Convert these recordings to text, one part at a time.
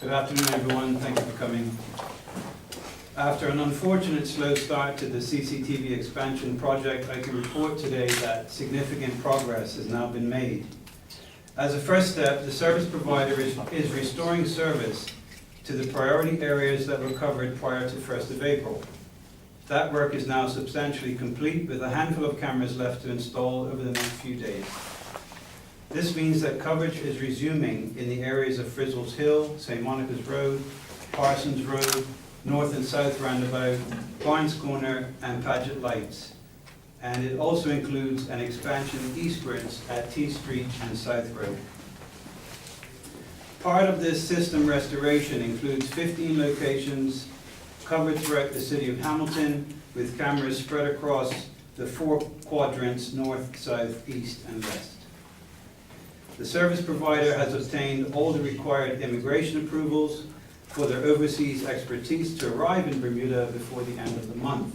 Good afternoon, everyone. Thank you for coming. After an unfortunate slow start to the CCTV expansion project, I can report today that significant progress has now been made. As a first step, the service provider is restoring service to the priority areas that were covered prior to 1st of April. That work is now substantially complete, with a handful of cameras left to install over the next few days. This means that coverage is resuming in the areas of Frizzell's Hill, St. Monica's Road, Parsons Road, North and South Roundabout, Barnes Corner, and Paget Lights. And it also includes an expansion eastwards at T Street and South Road. Part of this system restoration includes 15 locations covered throughout the city of Hamilton, with cameras spread across the 4 quadrants, north, south, east, and west. The service provider has obtained all the required immigration approvals for their overseas expertise to arrive in Bermuda before the end of the month.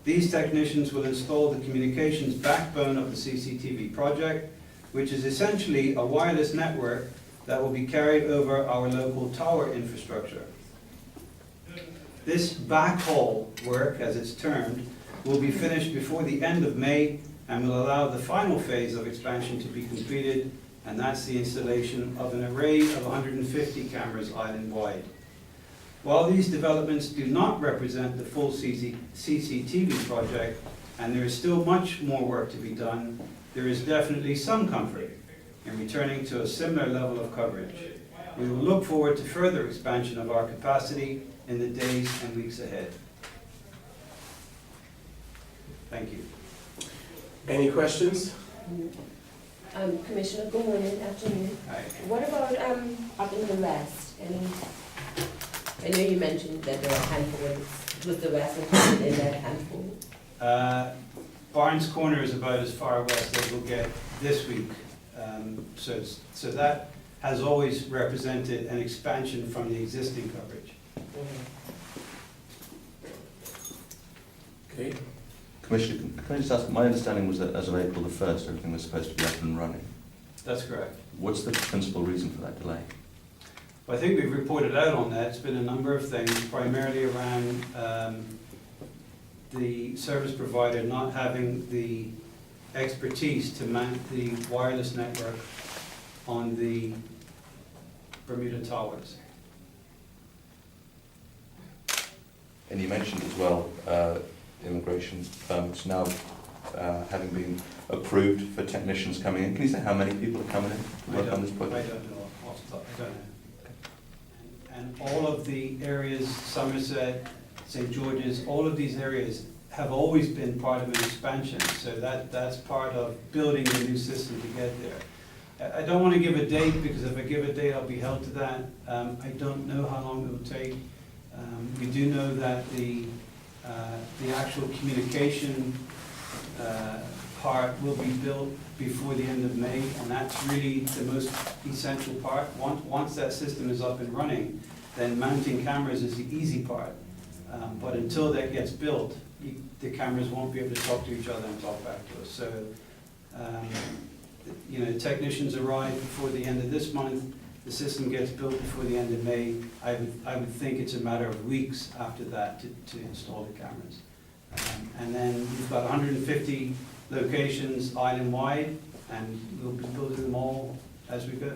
These technicians will install the communications backbone of the CCTV project, which is essentially a wireless network that will be carried over our local tower infrastructure. This backhaul work, as it's termed, will be finished before the end of May and will allow the final phase of expansion to be completed, and that's the installation of an array of 150 cameras island-wide. While these developments do not represent the full CCTV project, and there is still much more work to be done, there is definitely some comfort in returning to a similar level of coverage. We will look forward to further expansion of our capacity in the days and weeks ahead. Thank you. Any questions? Commissioner, good morning, afternoon. Hi. What about up in the west? I know you mentioned that there are handfuls. Was the west included in that handful? Barnes Corner is about as far west as we'll get this week. So that has always represented an expansion from the existing coverage. Okay. Commissioner, can I just ask, my understanding was that as of April the 1st, everything was supposed to be up and running. That's correct. What's the principal reason for that delay? I think we've reported out on that. It's been a number of things, primarily around the service provider not having the expertise to mount the wireless network on the Bermuda towers. And you mentioned as well immigration permits now having been approved for technicians coming in. Can you say how many people are coming in to work on this I project? don't know off the top, I don't know. And all of the areas, Somerset, St. George's, all of these areas have always been part of an expansion, so that's part of building the new system to get there. I don't want to give a date, because if I give a date, I'll be held to that. I don't know how long it will take. We do know that the actual communication part will be built before the end of May, and that's really the most essential part. Once that system is up and running, then mounting cameras is the easy part. But until that gets built, the cameras won't be able to talk to each other and talk back to us. So, technicians arrive before the end of this month. The system gets built before the end of May. I would think it's a matter of weeks after that to install the cameras. And then we've got 150 locations island-wide, and we'll be building them all as we go.